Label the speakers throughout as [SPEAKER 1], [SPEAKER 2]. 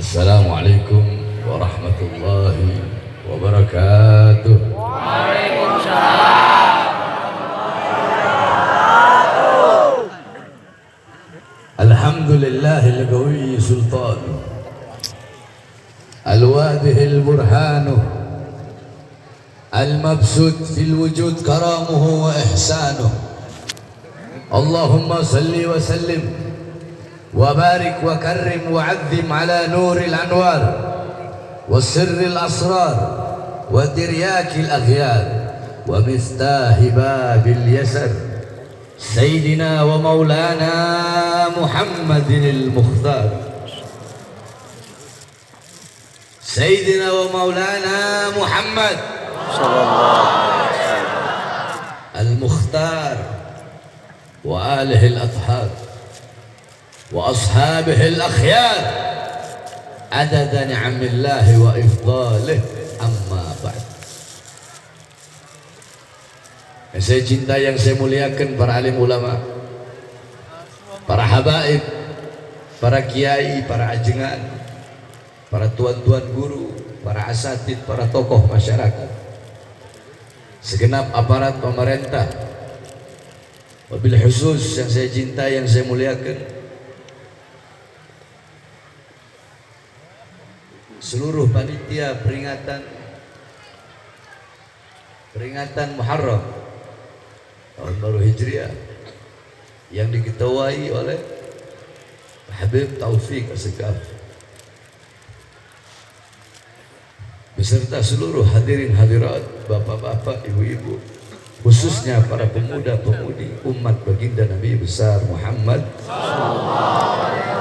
[SPEAKER 1] Assalamualaikum warahmatullahi wabarakatuh.
[SPEAKER 2] Waalaikumsalam.
[SPEAKER 1] Alhamdulillahil qawi sultan al-wadihil burhanu al-mabsut fil wujud karamuhu wa ihsanuh. Allahumma salli wa sallim وبارك وكرم وعظم على نور الأنوار وسر الأسرار وترياك الأغيار ومفتاح باب اليسر سيدنا ومولانا محمد المختار سيدنا ومولانا محمد صلى الله عليه وسلم المختار وآله الأطهار وأصحابه الأخيار عدد نعم الله وإفضاله أما بعد. Yang saya cinta, yang saya muliakan, para alim ulama, para habaib, para kiai, para ajengan, para tuan-tuan guru, para asatid, para tokoh masyarakat, segenap aparat pemerintah, wabil khusus yang saya cinta, yang saya muliakan, seluruh panitia peringatan Muharram tahun baru Hijriah yang diketuai oleh Habib Taufik Asegaf beserta seluruh hadirin hadirat, bapak-bapak, ibu-ibu, khususnya para pemuda-pemudi umat baginda Nabi besar Muhammad sallallahu alaihi wasallam.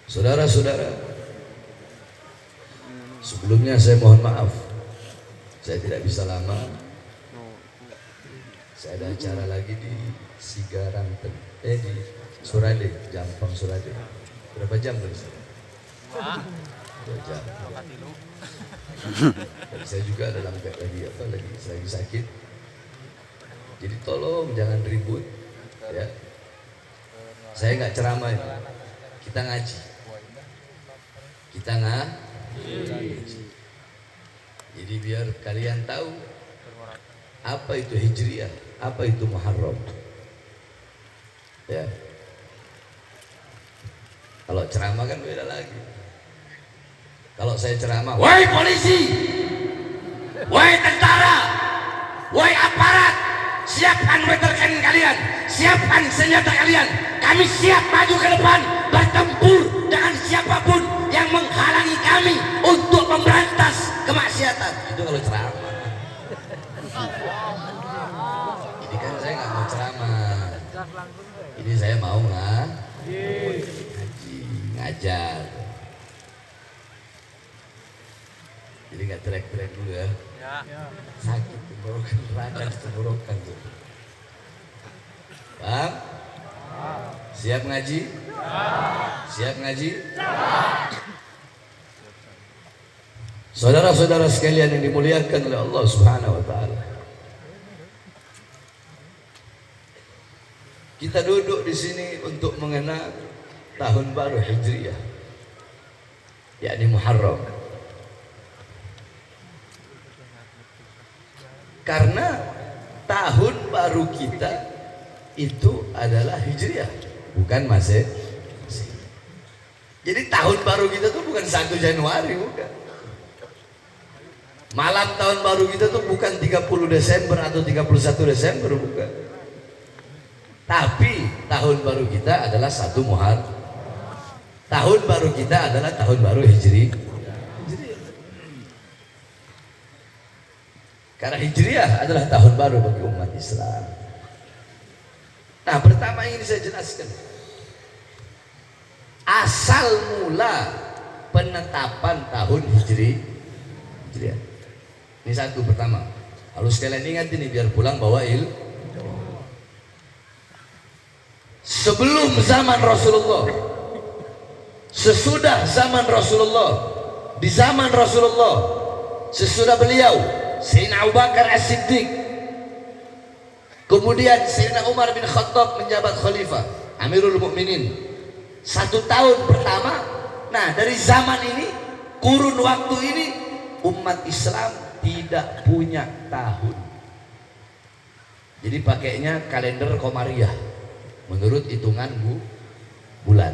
[SPEAKER 1] Saudara-saudara, sebelumnya saya mohon maaf, saya tidak bisa lama. Saya ada acara lagi di Sigaranten, di Surade, Jampang Surade. Berapa jam dari sana? 2 jam. Dan saya juga dalam lagi sakit. Jadi tolong jangan ribut, ya. Saya nggak ceramah ini, kita ngaji. Jadi biar kalian tahu apa itu Hijriah, apa itu Muharram. Ya. Kalau ceramah kan beda lagi. Kalau saya ceramah, wahai polisi, wahai tentara, wahai aparat, siapkan weapon kalian, siapkan senjata kalian. Kami siap maju ke depan bertempur dengan siapapun yang menghalangi kami untuk memberantas kemaksiatan. Itu kalau ceramah. Ini kan saya nggak mau ceramah. Ini saya mau ngaji, ngajar. Jadi nggak teriak-teriak dulu ya. Sakit tenggorokan, radang tenggorokan tuh. Paham? Siap ngaji? Siap ngaji? Saudara-saudara sekalian yang dimuliakan oleh Allah Subhanahu wa taala. Kita duduk di sini untuk mengenal tahun baru Hijriah, yakni Muharram. Karena tahun baru kita itu adalah Hijriah, bukan Masehi. Jadi tahun baru kita tuh bukan 1 Januari, bukan. Malam tahun baru kita tuh bukan 30 Desember atau 31 Desember, bukan. Tapi tahun baru kita adalah 1 Muharram. Tahun baru kita adalah tahun baru Hijriah. Karena Hijriah adalah tahun baru bagi umat Islam. Nah, pertama ingin saya jelaskan asal mula penetapan tahun Hijriah. Ini satu pertama. Harus kalian ingat ini biar pulang bawa sebelum zaman Rasulullah, sesudah zaman Rasulullah, di zaman Rasulullah, sesudah beliau Sayyidina Abu Bakar As-Siddiq, kemudian Sayyidina Umar bin Khattab menjabat khalifah Amirul Mukminin 1 tahun pertama. Nah, dari zaman ini, kurun waktu ini, umat Islam tidak punya tahun. Jadi pakainya kalender Komariah menurut hitungan bulan.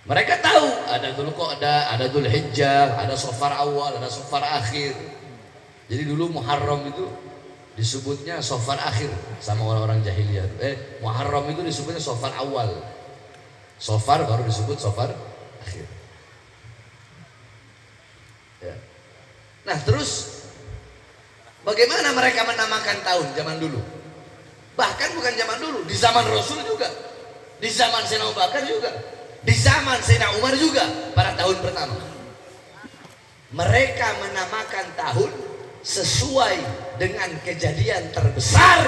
[SPEAKER 1] Mereka tahu ada Dzulqa'dah, ada Dzulhijjah, ada Safar awal, ada Safar akhir. Jadi dulu Muharram itu disebutnya Safar akhir sama orang-orang jahiliyah. Muharram itu disebutnya Safar awal. Safar baru disebut Safar akhir. Ya. Nah, terus bagaimana mereka menamakan tahun zaman dulu? Bahkan bukan zaman dulu, di zaman Rasul juga, di zaman Sayyidina Abu Bakar juga, di zaman Sayyidina Umar juga, pada tahun pertama mereka menamakan tahun sesuai dengan kejadian terbesar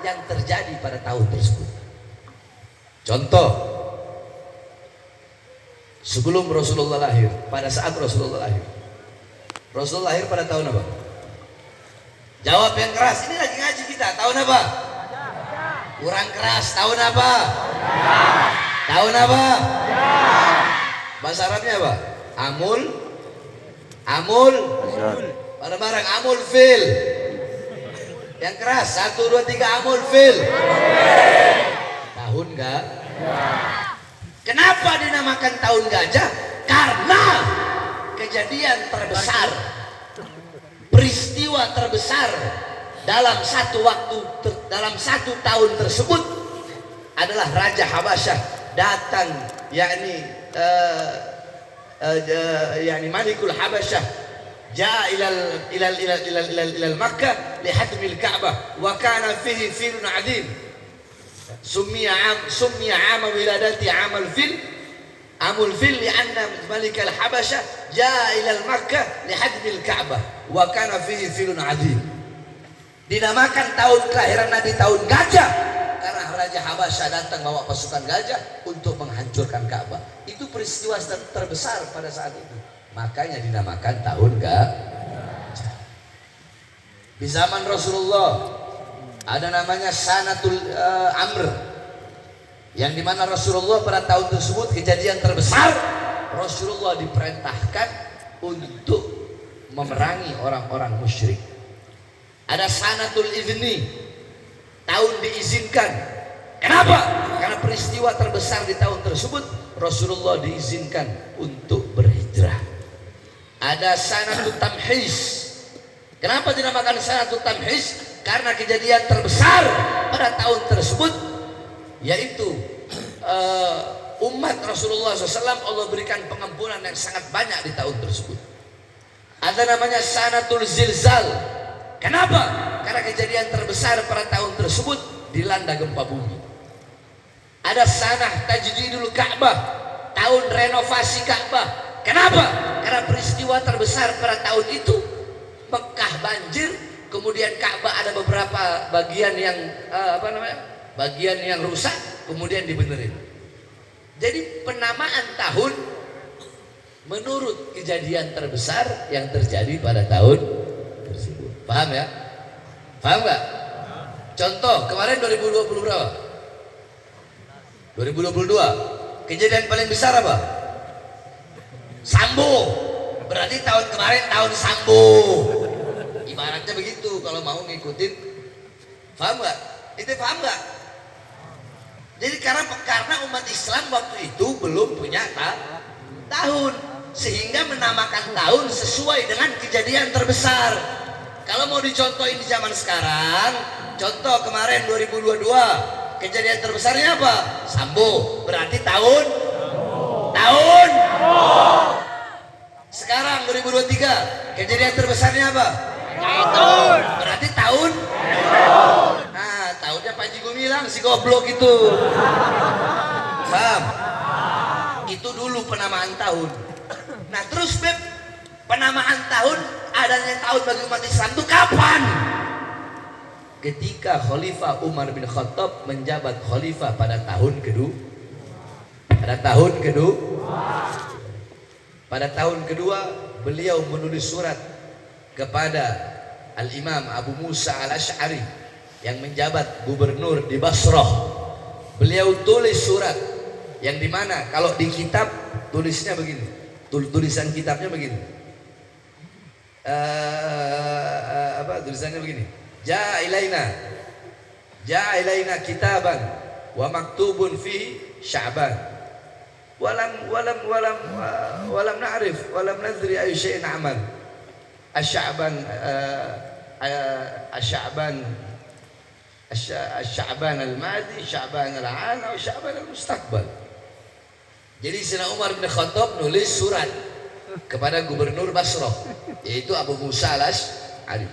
[SPEAKER 1] yang terjadi pada tahun tersebut. Contoh, sebelum Rasulullah lahir, pada saat Rasulullah lahir, Rasulullah lahir pada tahun apa? Jawab yang keras, ini lagi ngaji kita. Tahun apa? Kurang keras, tahun apa? Tahun apa? Bahasa Arabnya apa? Amul bareng-bareng, amul fil. Yang keras, 1, 2, 3, amul fil. Tahun enggak? Kenapa dinamakan tahun gajah? Karena kejadian terbesar, peristiwa terbesar dalam satu waktu, dalam 1 tahun tersebut adalah Raja Habasyah datang, yakni Malikul Habasyah jaa ilal Makkah lihadmil Ka'bah wa kana fihi filun adim summiya ama wiladati amal fil amul fil li'anna Malikul Habasyah jaa ilal Makkah lihadmil Ka'bah wa kana fihi filun adim. Dinamakan tahun kelahiran Nabi tahun gajah karena Raja Habasyah datang bawa pasukan gajah untuk menghancurkan Ka'bah. Itu peristiwa terbesar pada saat itu. Makanya dinamakan tahun gajah. Di zaman Rasulullah ada namanya Sanatul Amr, yang dimana Rasulullah pada tahun tersebut kejadian terbesar, Rasulullah diperintahkan untuk memerangi orang-orang musyrik. Ada Sanatul Idzni, tahun diizinkan. Kenapa? Karena peristiwa terbesar di tahun tersebut, Rasulullah diizinkan untuk berhijrah. Ada Sanatul Tamhis. Kenapa dinamakan Sanatul Tamhis? Karena kejadian terbesar pada tahun tersebut, yaitu umat Rasulullah SAW Allah berikan pengampunan yang sangat banyak di tahun tersebut. Ada namanya Sanatul Zilzal. Kenapa? Karena kejadian terbesar pada tahun tersebut dilanda gempa bumi. Ada Sanah Tajdidul Ka'bah, tahun renovasi Ka'bah. Kenapa? Karena peristiwa terbesar pada tahun itu Mekah banjir, kemudian Ka'bah ada beberapa bagian yang bagian yang rusak, kemudian dibenerin. Jadi penamaan tahun menurut kejadian terbesar yang terjadi pada tahun tersebut. Paham ya? Paham nggak? Contoh, kemarin 2020 berapa? 2022. Kejadian paling besar apa? Sambo. Berarti tahun kemarin tahun Sambo. Ibaratnya begitu kalau mau ngikutin. Paham nggak? Itu paham nggak? Jadi karena umat Islam waktu itu belum punya tahun, sehingga menamakan tahun sesuai dengan kejadian terbesar. Kalau mau dicontohin di zaman sekarang, contoh kemarin 2022, kejadian terbesarnya apa? Sambo. Berarti tahun. Sekarang 2023, kejadian terbesarnya apa? Berarti tahun. Nah, tahunnya Panji Gumilang si goblok itu. Paham? Itu dulu penamaan tahun. Nah terus Beb, penamaan tahun, adanya tahun bagi umat Islam itu kapan? Ketika Khalifah Umar bin Khattab menjabat khalifah pada tahun kedua. Pada tahun kedua beliau menulis surat kepada Al-Imam Abu Musa Al-Asy'ari yang menjabat gubernur di Basrah. Beliau tulis surat yang dimana kalau di kitab tulisnya begini, tulisan kitabnya begini, tulisannya begini, Ja'a ilaina kitaban wa maktubun fi Sya'ban walam na'rif walam nadri ayu syai'in amal Sya'ban al-madi, Sya'ban al-an atau Sya'ban al-mustaqbal. Jadi Sayyidina Umar bin Khattab nulis surat kepada gubernur Basrah yaitu Abu Musa Al-Asy'ari.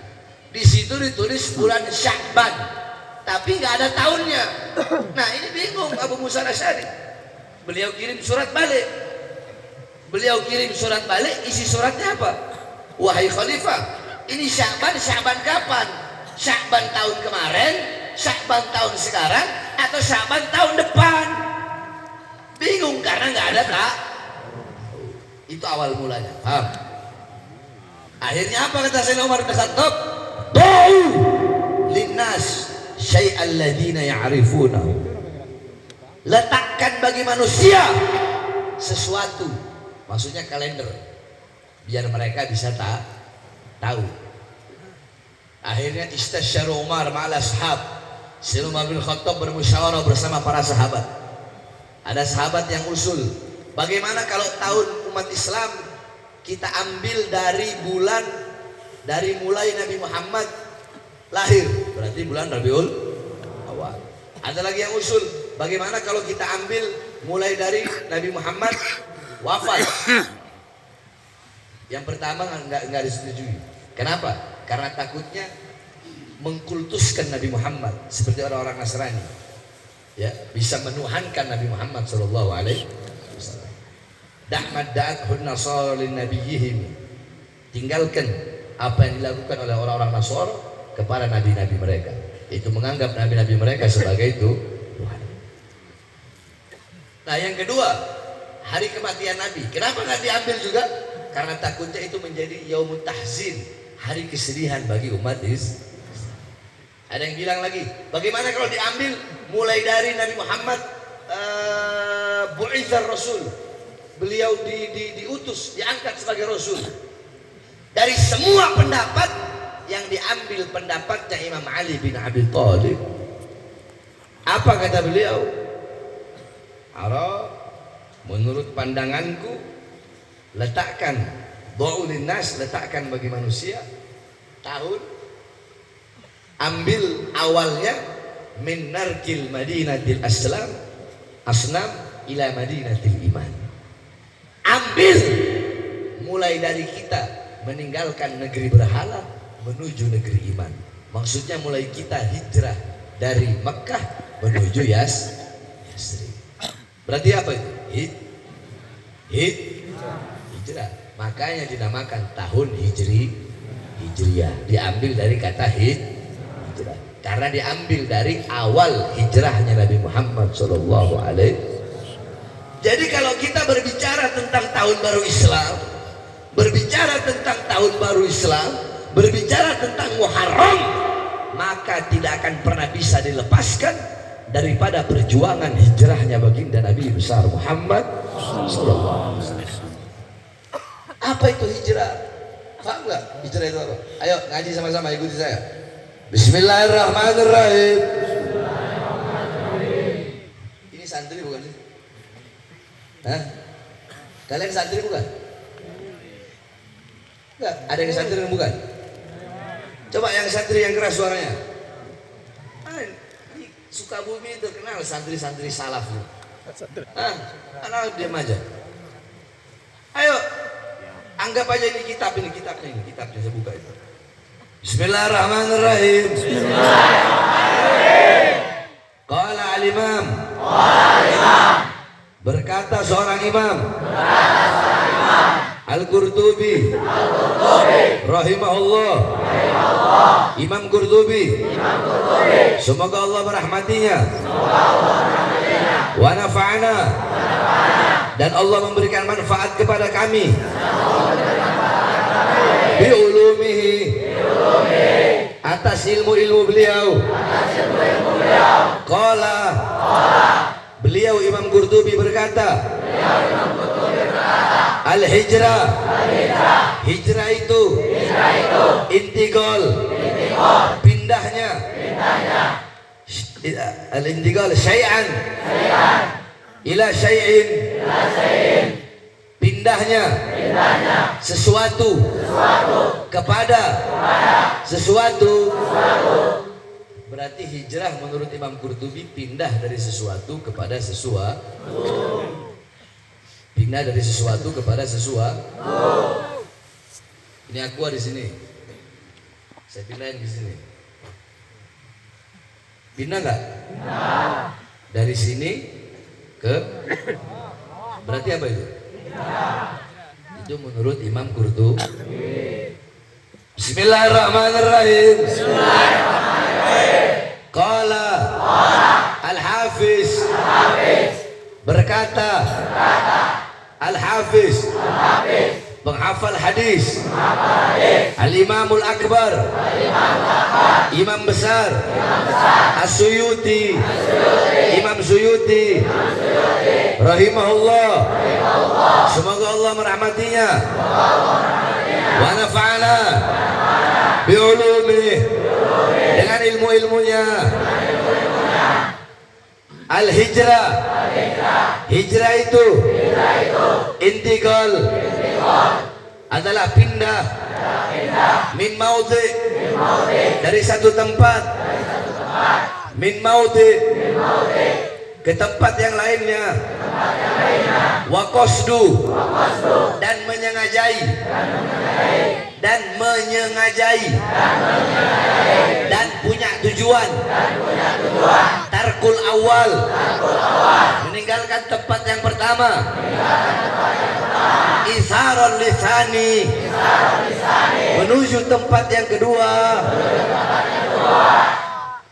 [SPEAKER 1] Di situ ditulis bulan Sya'ban, tapi nggak ada tahunnya. Nah ini bingung Abu Musa Al-Asy'ari. Beliau kirim surat balik. Isi suratnya apa? Wahai Khalifah, ini Sya'ban kapan? Sya'ban tahun kemarin, Sya'ban tahun sekarang, atau Sya'ban tahun depan? Bingung karena nggak ada tak. Itu awal mulanya. Paham? Akhirnya apa kata Sayyidina Umar bin Khattab? Ba'u linnas syai'al ladina ya'rifunahu. Letakkan bagi manusia sesuatu, maksudnya kalender, biar mereka bisa tahu. Akhirnya istasyara Umar ma'al ashab. Sayyidina Umar bin Khattab bermusyawarah bersama para sahabat. Ada sahabat yang usul, bagaimana kalau tahun umat Islam kita ambil dari bulan, dari mulai Nabi Muhammad lahir, berarti bulan Rabiul Awal. Ada lagi yang usul, bagaimana kalau kita ambil mulai dari Nabi Muhammad wafat. Yang pertama nggak disetujui. Kenapa? Karena takutnya mengkultuskan Nabi Muhammad seperti orang-orang Nasrani, ya, bisa menuhankan Nabi Muhammad Sallallahu Alaihi Wasallam. Da'mad da'athun nasara lin nabiyihim. Tinggalkan apa yang dilakukan oleh orang-orang Nasara kepada nabi-nabi mereka, itu menganggap nabi-nabi mereka sebagai itu Tuhan. Nah yang kedua, hari kematian Nabi. Kenapa nggak diambil juga? Karena takutnya itu menjadi yaumut tahzin, hari kesedihan bagi umat Islam. Ada yang bilang lagi, bagaimana kalau diambil mulai dari Nabi Muhammad bu'ithar Rasul, beliau diutus, diangkat sebagai Rasul. Dari semua pendapat yang diambil pendapatnya Imam Ali bin Abi Thalib. Apa kata beliau? Menurut pandanganku, letakkan Dha'ulin nas, letakkan bagi manusia tahun, ambil awalnya min narkil madinatil asnam ila madinatil iman. Ambil mulai dari kita meninggalkan negeri berhala menuju negeri iman. Maksudnya mulai kita hijrah dari Mekah menuju Yasrib. Berarti apa itu? Hijrah. Makanya dinamakan tahun Hijriyah. Diambil dari kata hijrah. Karena diambil dari awal hijrahnya Nabi Muhammad Sallallahu Alaihi Wasallam. Jadi kalau kita berbicara tentang tahun baru Islam, berbicara tentang tahun baru Islam, berbicara tentang Muharram, maka tidak akan pernah bisa dilepaskan daripada perjuangan hijrahnya baginda Nabi besar Muhammad Sallallahu Alaihi Wasallam. Apa itu hijrah? Paham nggak? Hijrah itu apa? Ayo ngaji sama-sama, ikuti saya. Bismillahirrahmanirrahim. Ini santri bukan sih? Hah? Kalian santri bukan? Enggak, ada yang santri yang bukan? Coba yang santri yang keras suaranya. Di Sukabumi terkenal santri-santri salaf. Anak diam aja. Ayo, anggap aja ini kitabnya saya buka itu. Bismillahirrahmanirrahim. Qala al-imam. Berkata seorang imam Al-Qurtubi rahimahullah. Imam Qurtubi, semoga Allah merahmatinya. Wa nafa'ana, dan Allah memberikan manfaat kepada kami. Bi ulumihi, atas ilmu-ilmu beliau. Qala, beliau Imam Qurtubi berkata, Al-hijrah, hijrah itu intiqal, pindahnya. Al-intiqal syai'an ila syai'in, pindahnya sesuatu kepada sesuatu. Berarti hijrah menurut Imam Qurtubi pindah dari sesuatu kepada sesuatu. Pindah dari sesuatu kepada sesuatu. Ini aqua di sini. Saya pindahin di sini. Pindah nggak? Dari sini ke, berarti apa itu? Itu menurut Imam Qurtubi. Bismillahirrahmanirrahim. Qala Al-Hafiz, berkata Al-Hafiz, penghafal hadis, Al-Imamul Akbar, imam besar, As-Suyuti, Imam Suyuti rahimahullah, semoga Allah merahmatinya. Wa nafa'ana bi ulumih, dengan ilmu-ilmunya. Al-hijrah, hijrah itu intiqal, adalah pindah min maudhi, dari satu tempat, min maudhi, ke tempat yang lainnya. Wa qasdu, dan menyengajai, dan menyengajai, dan punya tujuan. Tarkul awal, meninggalkan tempat yang pertama. Isharul lisani, menuju tempat yang kedua.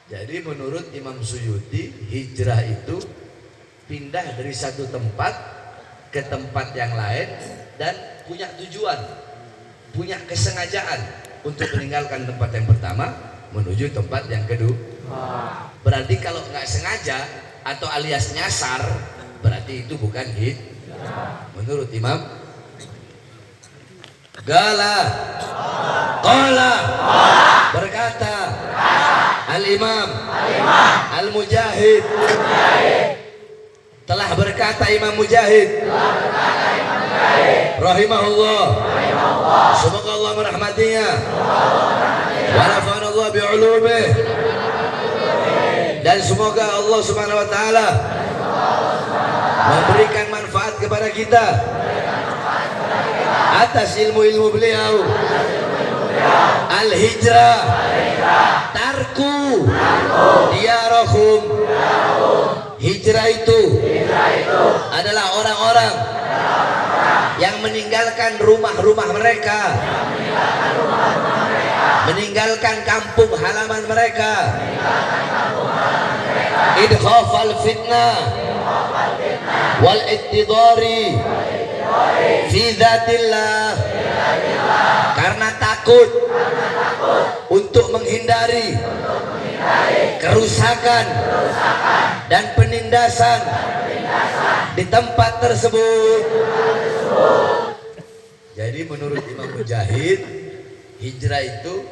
[SPEAKER 1] Jadi menurut Imam Suyuti, hijrah itu pindah dari satu tempat ke tempat yang lain dan punya tujuan, punya kesengajaan untuk meninggalkan tempat yang pertama menuju tempat yang kedua. Berarti kalau nggak sengaja atau alias nyasar, berarti itu bukan hijrah menurut Imam. Qala, berkata Al-Imam Al-Mujahid, telah berkata Imam Mujahid rahimahullah, semoga Allah merahmatinya. Wa nafa'anallah bi ulumih, dan semoga Allah Subhanahu wa taala memberikan manfaat kepada kita atas ilmu-ilmu beliau. Al-hijrah, tarku diyarahum, hijrah itu adalah orang-orang yang meninggalkan rumah-rumah mereka, meninggalkan kampung halaman mereka. Idkhafal fitnah wal ittidari fi dzatillah, karena takut untuk menghindari kerusakan dan penindasan di tempat tersebut. Jadi menurut Imam Mujahid, hijrah itu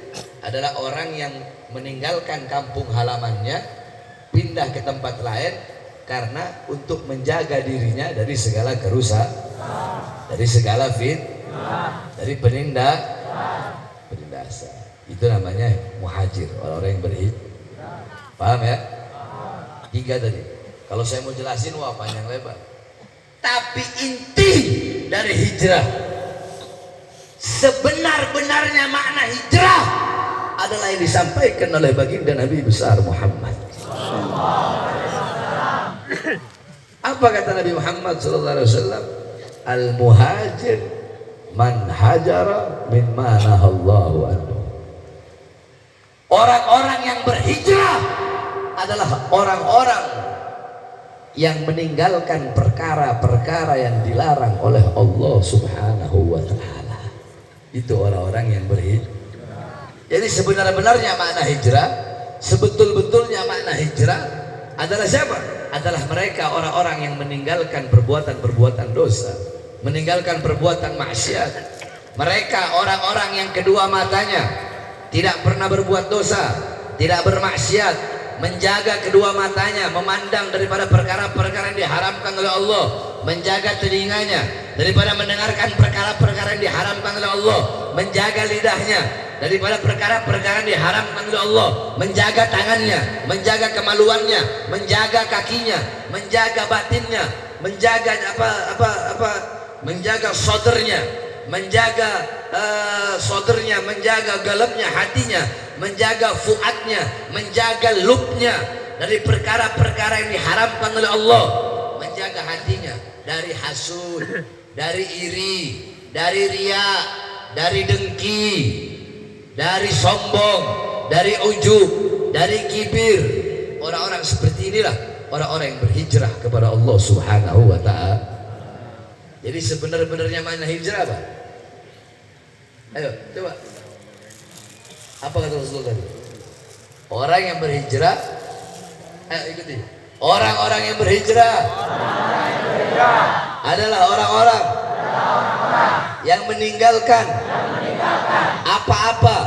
[SPEAKER 1] adalah orang yang meninggalkan kampung halamannya, pindah ke tempat lain karena untuk menjaga dirinya dari segala kerusakan, dari segala dari penindasan. Itu namanya muhajir, orang-orang yang berhijrah. Paham ya? 3 tadi. Kalau saya mau jelasin, wah panjang lebar. Tapi inti dari hijrah, sebenar-benarnya makna hijrah adalah yang disampaikan oleh baginda Nabi besar Muhammad. Apa kata Nabi Muhammad SAW? Al-muhajir man hajara min manahallahu anhu. Orang-orang yang berhijrah adalah orang-orang yang meninggalkan perkara-perkara yang dilarang oleh Allah Subhanahu wa ta'ala. Itu orang-orang yang berhijrah. Jadi sebenarnya makna hijrah, sebetul-betulnya makna hijrah adalah siapa? Adalah mereka orang-orang yang meninggalkan perbuatan-perbuatan dosa, meninggalkan perbuatan maksiat. Mereka orang-orang yang kedua matanya tidak pernah berbuat dosa, tidak bermaksiat, menjaga kedua matanya memandang daripada perkara-perkara yang diharamkan oleh Allah, menjaga telinganya daripada mendengarkan perkara-perkara yang diharamkan oleh Allah, menjaga lidahnya daripada perkara-perkara yang diharamkan oleh Allah, menjaga tangannya, menjaga kemaluannya, menjaga kakinya, menjaga batinnya, menjaga menjaga sodernya, menjaga sodernya, menjaga galapnya hatinya, menjaga fuadnya, menjaga lubnya dari perkara-perkara yang diharamkan oleh Allah, menjaga hatinya dari hasud, dari iri, dari riya, dari dengki, dari sombong, dari ujub, dari kibir. Orang-orang seperti inilah orang-orang yang berhijrah kepada Allah Subhanahu wa ta'ala. Jadi sebenarnya mana hijrah, Pak? Ayo, coba. Apa kata Rasulullah tadi? Orang yang berhijrah, ayo ikuti. Orang-orang yang berhijrah adalah orang-orang yang meninggalkan apa-apa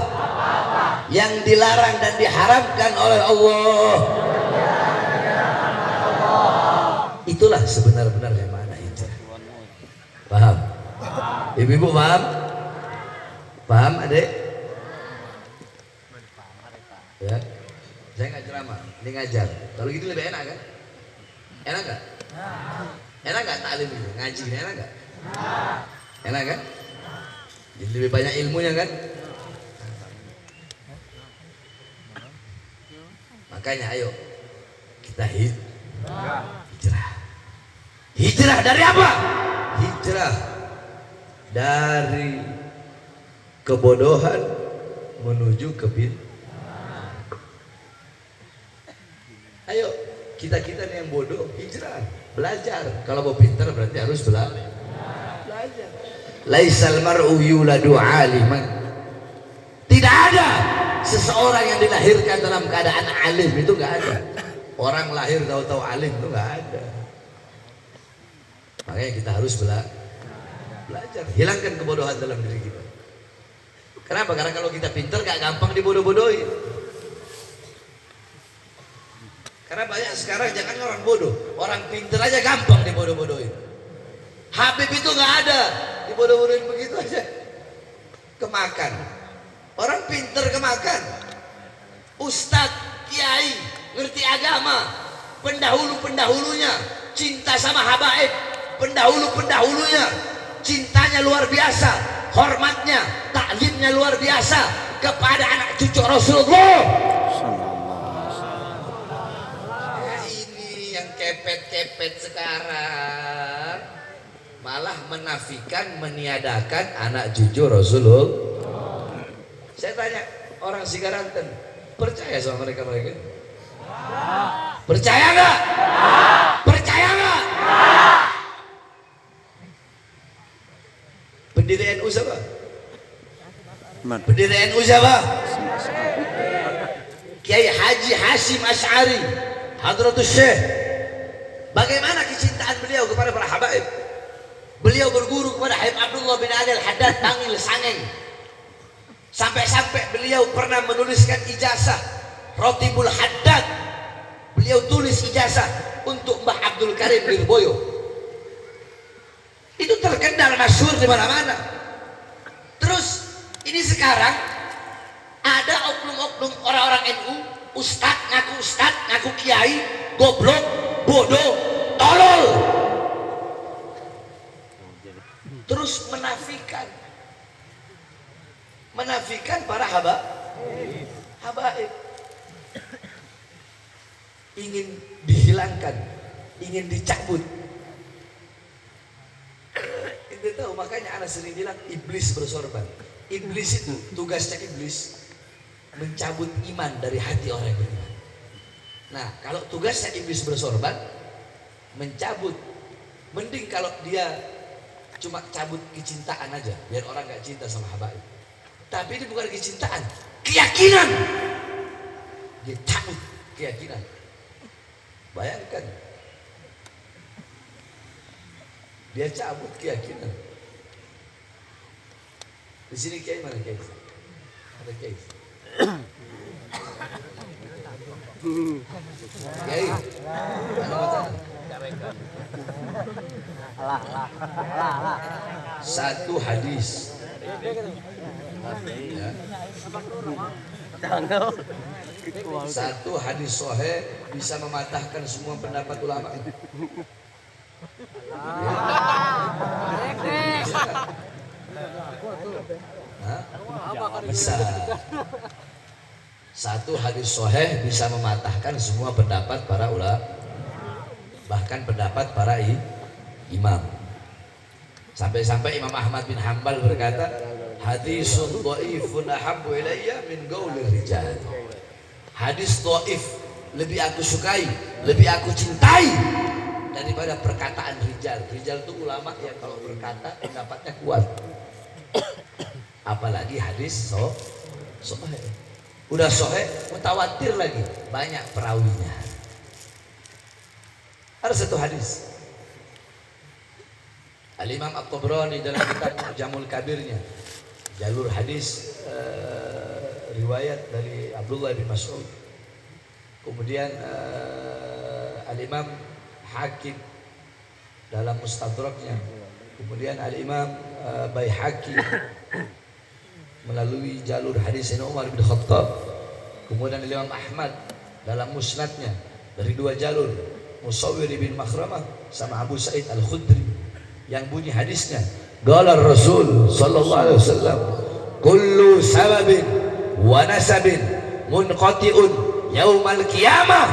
[SPEAKER 1] yang dilarang dan diharamkan oleh Allah. Itulah sebenarnya mana hijrah. Paham? Ibu-ibu paham? Paham adik? Ya, saya nggak ceramah, ini ngajar. Kalau gitu lebih enak kan? Enak nggak? Enak nggak taklim ini? Ngaji ini enak nggak? Enak kan? Jadi lebih banyak ilmunya kan? Makanya ayo kita hijrah. Hijrah dari apa? Hijrah dari kebodohan menuju kepintaran. Ayo kita nih yang bodoh hijrah, belajar. Kalau mau pintar berarti harus belajar. Laisal mar'u yuladu aliman. Tidak ada seseorang yang dilahirkan dalam keadaan alim, itu nggak ada. Orang lahir tahu-tahu alim itu nggak ada. Makanya kita harus belajar, hilangkan kebodohan dalam diri kita. Kenapa? Karena kalau kita pintar gak gampang dibodoh-bodohin. Karena banyak sekarang jangan orang bodoh, orang pintar aja gampang dibodoh-bodohin. Habib itu nggak ada, dibodoh-bodohin begitu aja, kemakan. Orang pintar kemakan. Ustadz, kiai, ngerti agama, pendahulunya cinta sama habaib, pendahulunya cintanya luar biasa, hormatnya, taklimnya luar biasa kepada anak cucu Rasulullah. Ini yang kepet-kepet sekarang malah menafikan, meniadakan anak cucu Rasulullah. Saya tanya orang Sigaranten, percaya sama mereka? Percaya nggak? Percaya nggak? Pendiri NU siapa? Pendiri NU siapa? Kiai Haji Hashim Asy'ari Hadratus Syekh. Bagaimana kecintaan beliau kepada para habaib? Beliau berguru kepada Habib Abdullah bin Ali Al-Haddad Bangil Sangeng. Sampai-sampai beliau pernah menuliskan ijazah Rotibul Haddad. Beliau tulis ijazah untuk Mbah Abdul Karim Lirboyo. Itu terkenal masyhur di mana-mana. Terus ini sekarang ada oknum-oknum orang-orang NU, ustadz, ngaku kiai, goblok, bodoh, tolol. Terus menafikan para habaib. Ingin dihilangkan ingin dicabut. Itu tahu, makanya anak sering bilang iblis bersorban. Iblis itu tugasnya iblis mencabut iman dari hati orang yang beriman. Nah, kalau tugasnya iblis bersorban mencabut, mending kalau dia cuma cabut kecintaan aja, biar orang nggak cinta sama habaib. Tapi ini bukan kecintaan, keyakinan. Dia cabut keyakinan. Bayangkan, dia cabut keyakinan. Di sini kiai mana kiai? Ada kiai? Kiai, mana macam? Satu hadis. Ya. Satu hadis sahih bisa mematahkan semua pendapat ulama. Bisa. Satu hadis sahih bisa mematahkan semua pendapat para ulama, bahkan pendapat para imam. Sampai-sampai Imam Ahmad bin Hanbal berkata, hadisun dhaifun ahabbu ilayya min qaulir rijal. Hadis dhaif lebih aku sukai, lebih aku cintai daripada perkataan rijal. Rijal itu ulama yang kalau berkata pendapatnya kuat. Apalagi hadis sahih. Udah sahih, mutawatir lagi, banyak perawinya. Ada satu hadis Al-Imam At-Tabrani dalam kitab Mu'jamul Kabirnya, jalur hadis riwayat dari Abdullah bin Mas'ud. Kemudian Al-Imam Hakim dalam Mustadraknya. Kemudian Al-Imam Baihaqi melalui jalur hadis Umar bin Khattab. Kemudian Imam Ahmad dalam Musnadnya dari dua jalur, Musawwir bin Makhramah sama Abu Sa'id Al-Khudri, yang bunyi hadisnya, qala Rasul sallallahu alaihi wasallam, kullu sababin wa nasabin munqati'un yaumal qiyamah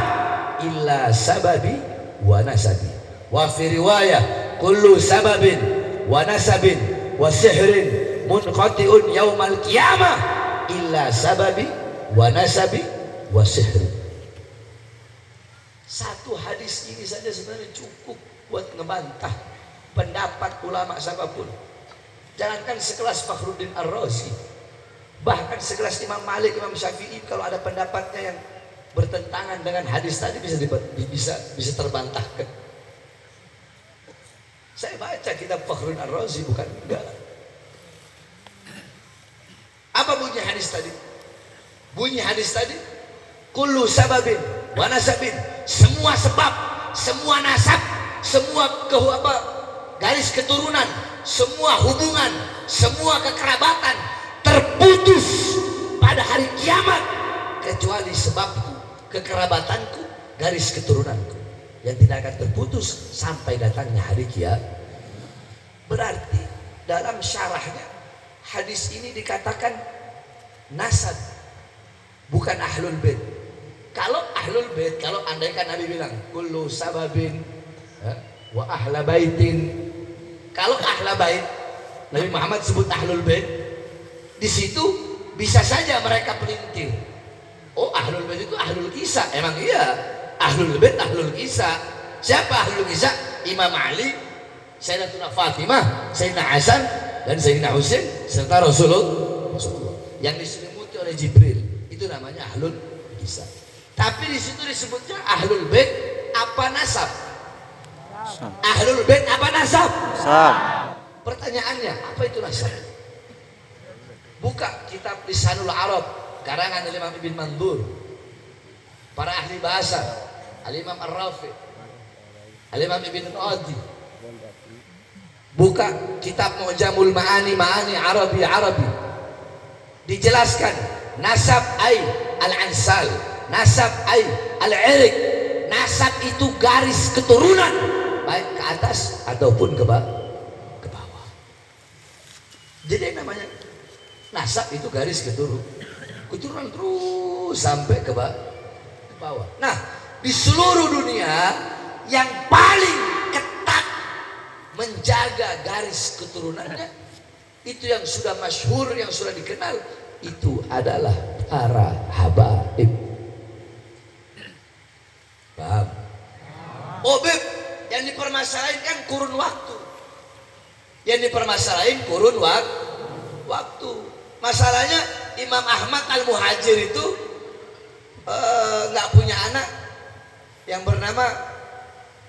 [SPEAKER 1] illa sababi wa nasabi. Wa fi riwayah, kullu sababin wa nasabin wa sihrin munqati'un yaumal qiyamah illa sababi wa nasabi wa sihrin. Satu hadis ini saja sebenarnya cukup buat ngebantah pendapat ulama siapapun. Jangankan sekelas Fakhruddin Ar-Razi, bahkan sekelas Imam Malik, Imam Syafi'i, kalau ada pendapatnya yang bertentangan dengan hadis tadi bisa terbantahkan. Saya baca kitab Fakhruddin Ar-Razi, bukan enggak. Apa bunyi hadis tadi? Bunyi hadis tadi, kullu sababin wa nasabin, semua sebab, semua nasab, semua garis keturunan, semua hubungan, semua kekerabatan terputus pada hari kiamat kecuali sebabku, kekerabatanku, garis keturunanku yang tidak akan terputus sampai datangnya hari kiamat. Berarti dalam syarahnya hadis ini dikatakan nasab, bukan ahlul bait. Kalau ahlul bait, kalau andaikan Nabi bilang kullu sababin wa ahla baitin, kalau ahla bait, Nabi Muhammad sebut ahlul bait, di situ bisa saja mereka pelintir. Oh, ahlul bait itu ahlul kisah. Emang iya, ahlul bait ahlul kisah. Siapa ahlul kisah? Imam Ali, Sayyidatuna Fatimah, Sayyidina Hasan dan Sayyidina Husain serta Rasulullah yang diselimuti oleh Jibril. Itu namanya ahlul kisah. Tapi di situ disebutnya ahlul bait apa nasab? Ahlul bait apa nasab? Pertanyaannya, apa itu nasab? Buka kitab Lisanul Arab karangan Imam Ibn Mandur, para ahli bahasa, Al-Imam Ar-Rafi, Al-Imam Ibn Adi. Buka kitab Mu'jamul Ma'ani, Ma'ani Arabi. Dijelaskan nasab ay al-ansal, nasab ay al-irik. Nasab itu garis keturunan, baik ke atas ataupun ke bawah. Jadi namanya nasab itu garis keturunan terus sampai ke bawah. Nah, di seluruh dunia yang paling ketat menjaga garis keturunannya, itu yang sudah masyhur, yang sudah dikenal, itu adalah para habaib. Paham? Oh Beb, yang dipermasalahin kan kurun waktu. Yang dipermasalahin kurun waktu. Masalahnya Imam Ahmad Al-Muhajir itu nggak punya anak yang bernama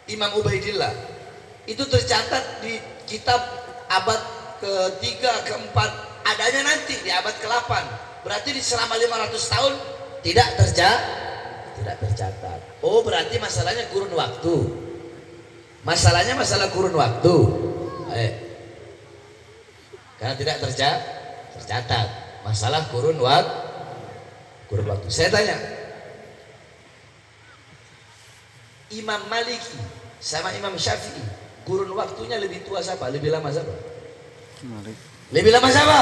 [SPEAKER 1] Imam Ubaidillah. Itu tercatat di kitab abad ke-3, ke-4, adanya nanti di abad ke-8. Berarti di selama 500 tahun tidak tercatat. Oh, berarti masalahnya kurun waktu. Masalahnya masalah kurun waktu. Karena tidak tercatat. Masalah kurun waktu. Saya tanya, Imam Maliki sama Imam Syafi'i, kurun waktunya lebih tua siapa? Lebih lama siapa? Lebih lama siapa?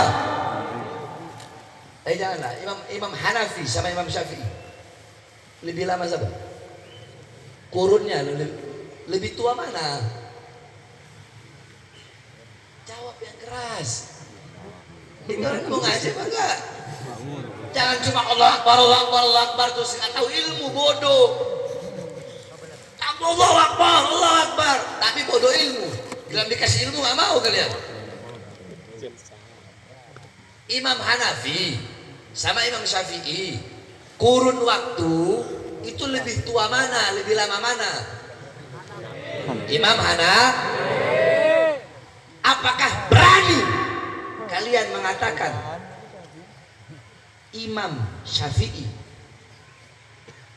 [SPEAKER 1] Janganlah. Imam Hanafi sama Imam Syafi'i, lebih lama siapa? Kurunnya lebih tua mana? Jawab yang keras. Ini orang mau ngaji apa enggak? Jangan cuma Allah Akbar, Allah Akbar, Allah Akbar, terus nggak tahu ilmu, bodoh. Allah Akbar, Allah Akbar, tapi bodoh ilmu. Bila dikasih ilmu nggak mau kalian. Imam Hanafi sama Imam Syafi'i, kurun waktu itu lebih tua mana, lebih lama mana? Imam Hanafi. Apakah berani kalian mengatakan Imam Syafi'i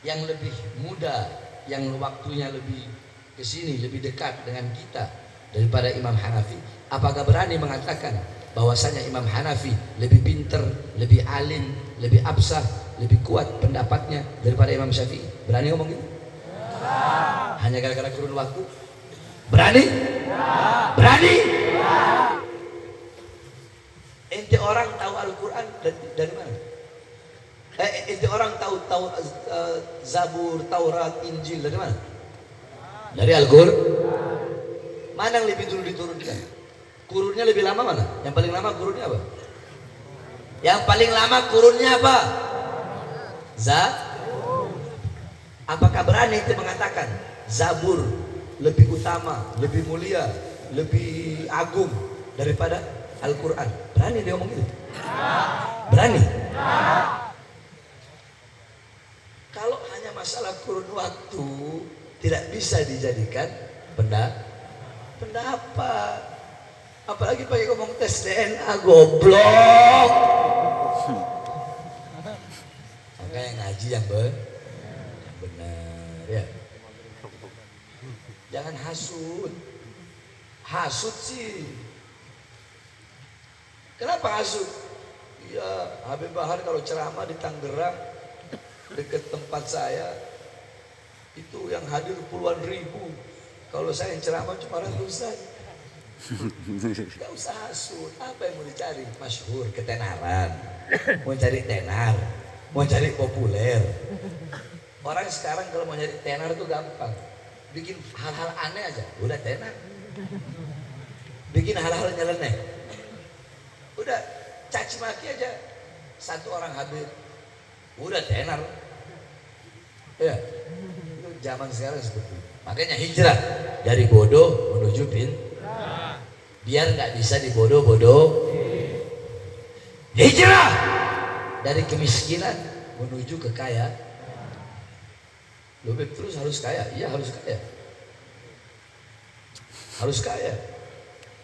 [SPEAKER 1] yang lebih muda, yang waktunya lebih kesini, lebih dekat dengan kita daripada Imam Hanafi? Apakah berani mengatakan bahwasanya Imam Hanafi lebih pinter, lebih alim, lebih absah, lebih kuat pendapatnya daripada Imam Syafi'i? Berani ngomong gitu? Hanya gara-gara kurun waktu? Berani? Berani? Ente orang tahu Al-Quran dari mana? Ente orang tahu Zabur, Taurat, Injil dari mana? Dari Al-Quran. Mana yang lebih dulu diturunkan? Kurunnya lebih lama mana? Yang paling lama kurunnya apa? Yang paling lama kurunnya apa? Apakah berani ente mengatakan Zabur lebih utama, lebih mulia, lebih agung daripada Al-Quran? Berani dia ngomong gitu? Berani? Kalau hanya masalah kurun waktu tidak bisa dijadikan pendapat. Apalagi pakai ngomong tes DNA, goblok. Makanya ngaji yang benar ya. Jangan hasud. Hasud sih. Kenapa hasud? Ya, Habib Bahar kalau ceramah di Tangerang dekat tempat saya itu yang hadir puluhan ribu. Kalau saya yang ceramah cuma ratusan. Gak usah hasud. Apa yang mau dicari? Masyhur, ketenaran. Mau cari tenar, mau cari populer. Orang sekarang kalau mau nyari tenar itu gampang. Bikin hal-hal aneh aja, udah tenar. Bikin hal-hal nyeleneh, udah caci maki aja. Satu orang habis, udah tenar. Ya, itu zaman sekarang seperti itu. Makanya hijrah dari bodoh menuju biar nggak bisa dibodoh-bodoh. Hijrah dari kemiskinan menuju kekayaan. Lebih terus harus kaya, iya harus kaya. Harus kaya.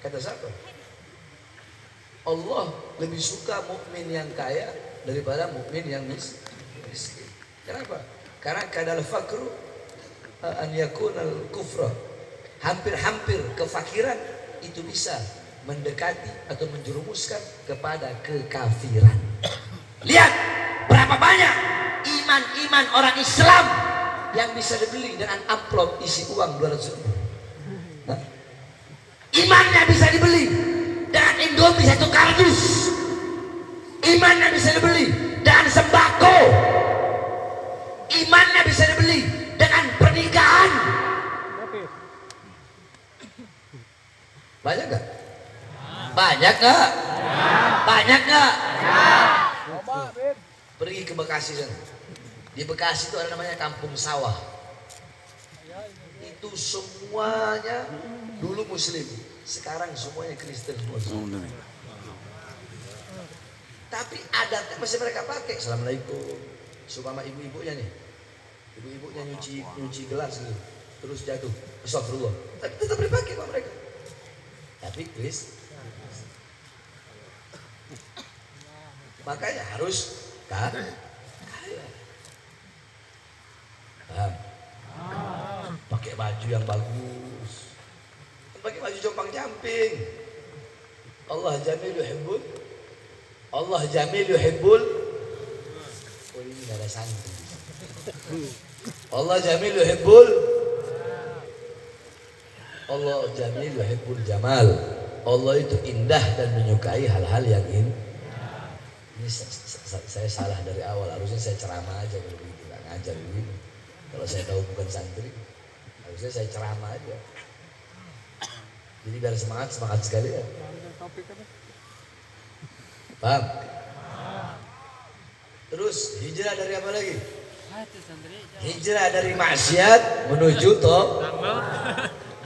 [SPEAKER 1] Kata siapa? Allah lebih suka mukmin yang kaya daripada mukmin yang miskin. Kenapa? Karena kadal fakru an yakunal kufra. Hampir-hampir kefakiran itu bisa mendekati atau menjerumuskan kepada kekafiran. Lihat berapa banyak iman-iman orang Islam yang bisa dibeli dengan amplop isi uang 200 ribu. Imannya bisa dibeli dengan Indomie 1 kardus. Imannya bisa dibeli dengan sembako. Imannya bisa dibeli dengan pernikahan. Banyak nggak? Banyak nggak? Banyak nggak? Pergi ke Bekasi sana. Di Bekasi itu ada namanya Kampung Sawah. Itu semuanya dulu Muslim, sekarang semuanya Kristen semua. Tapi adatnya masih mereka pakai. Assalamualaikum. Supaya ibu-ibunya nih, ibu-ibunya nyuci gelas gitu, terus jatuh. Astagfirullah. Tapi tetap dipakai sama mereka. Tapi Kristen. Makanya harus kaya. Paham? Pakai baju yang bagus. Pakai baju compang-camping. Allah jamil yuhibbul. Allah jamil yuhibbul. Oh ini gak ada santri. Allah jamil yuhibbul. Allah jamil yuhibbul jamal. Allah itu indah dan menyukai hal-hal yang indah. Ini saya salah dari awal, harusnya saya ceramah aja kalau begitu, nggak ngajar begini. Kalau saya tahu bukan santri, harusnya saya ceramah aja. Jadi biar semangat sekali ya. Paham? Terus hijrah dari apa lagi? Hijrah dari maksiat menuju taat.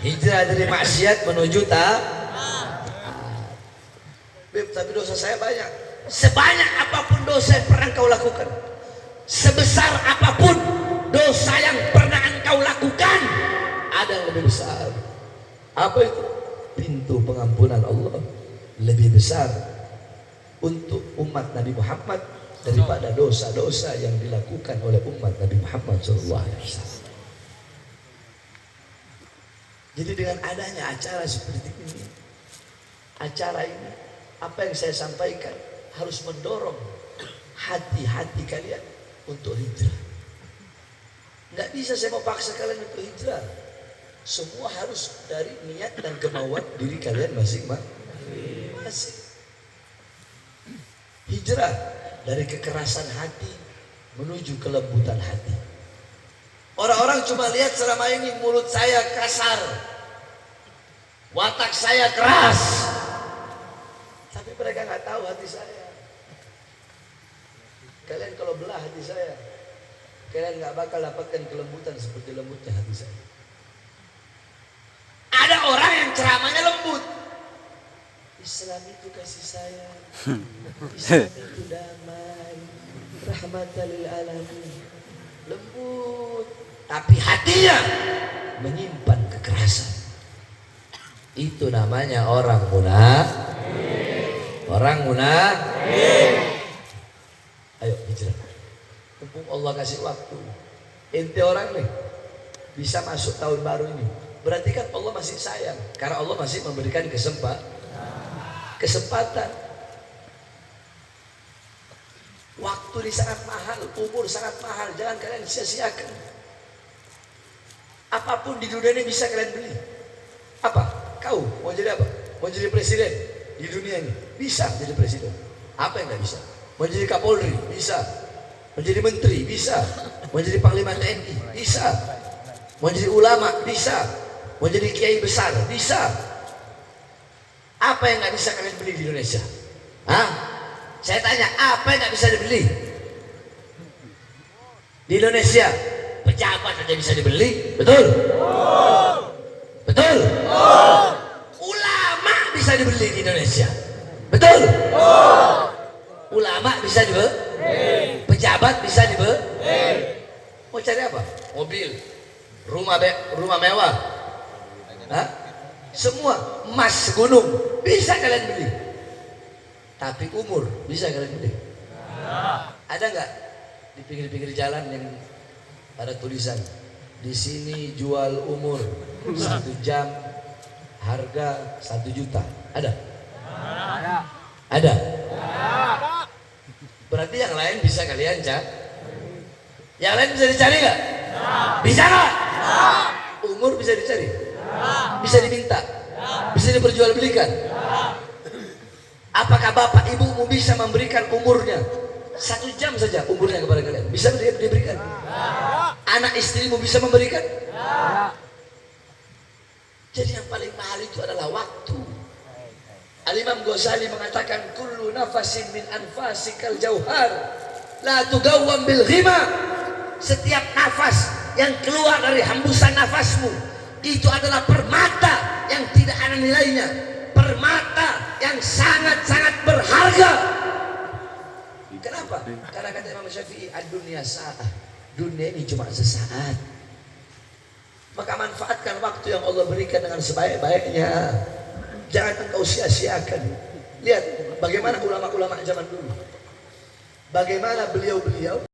[SPEAKER 1] Hijrah dari maksiat menuju taat. Beb, tapi dosa saya banyak. Sebanyak apapun dosa yang pernah kau lakukan, sebesar apapun dosa yang pernah engkau lakukan, ada yang lebih besar. Apa itu? Pintu pengampunan Allah lebih besar untuk umat Nabi Muhammad daripada dosa-dosa yang dilakukan oleh umat Nabi Muhammad SAW. Jadi dengan adanya acara seperti ini, acara ini, apa yang saya sampaikan harus mendorong hati-hati kalian untuk hijrah. Nggak bisa saya mau paksa kalian untuk hijrah. Semua harus dari niat dan kemauan diri kalian masing-masing. Hijrah dari kekerasan hati menuju kelembutan hati. Orang-orang cuma lihat selama ini mulut saya kasar, watak saya keras, tapi mereka nggak tahu hati saya. Kalian kalau belah hati saya, kalian nggak bakal dapatkan kelembutan seperti lembutnya hati saya. Ada orang yang ceramahnya lembut. Islam itu kasih sayang, Islam itu damai, rahmatan lil alamin. Lembut, tapi hatinya menyimpan kekerasan. Itu namanya orang munafik. Orang munafik. Ayo hijrah. Mumpung Allah kasih waktu. Ente orang nih bisa masuk tahun baru ini. Berarti kan Allah masih sayang. Karena Allah masih memberikan kesempatan. Waktu ini sangat mahal, umur sangat mahal. Jangan kalian sia-siakan. Apapun di dunia ini bisa kalian beli. Apa? Kau mau jadi apa? Mau jadi presiden di dunia ini? Bisa jadi presiden. Apa yang nggak bisa? Mau jadi Kapolri? Bisa. Mau jadi menteri? Bisa. Mau jadi panglima TNI? Bisa. Mau jadi ulama? Bisa. Mau jadi kiai besar? Bisa. Apa yang nggak bisa kalian beli di Indonesia? Hah? Saya tanya, apa yang nggak bisa dibeli di Indonesia? Pejabat aja bisa dibeli, betul? Betul? Ulama bisa dibeli di Indonesia, betul? Ulama bisa dibeli, pejabat bisa dibeli. Mau cari apa? Mobil, rumah mewah, hah? Semua emas gunung bisa kalian beli. Tapi umur bisa kalian beli? Ada nggak di pinggir-pinggir jalan yang ada tulisan di sini jual umur 1 jam harga 1 juta? Ada? Ada. Berarti yang lain bisa kalian cari. Yang lain bisa dicari nggak? Bisa nggak? Umur bisa dicari? Bisa diminta? Bisa diperjualbelikan? Apakah bapak ibumu bisa memberikan umurnya 1 jam saja umurnya kepada kalian? Bisa diberikan? Anak istrimu bisa memberikan? Jadi yang paling mahal itu adalah waktu.
[SPEAKER 2] Al-Imam Ghazali mengatakan kullu nafasin min anfasikal jauhar la tugawwam bil ghima. Setiap nafas yang keluar dari hembusan nafasmu itu adalah permata yang tidak ada nilainya, permata yang sangat-sangat berharga. Kenapa? Karena kata Imam Syafi'i, ad-dunya sa'ah, dunia ini cuma sesaat. Maka manfaatkan waktu yang Allah berikan dengan sebaik-baiknya. Jangan engkau sia-siakan. Lihat bagaimana ulama-ulama zaman dulu, bagaimana beliau-beliau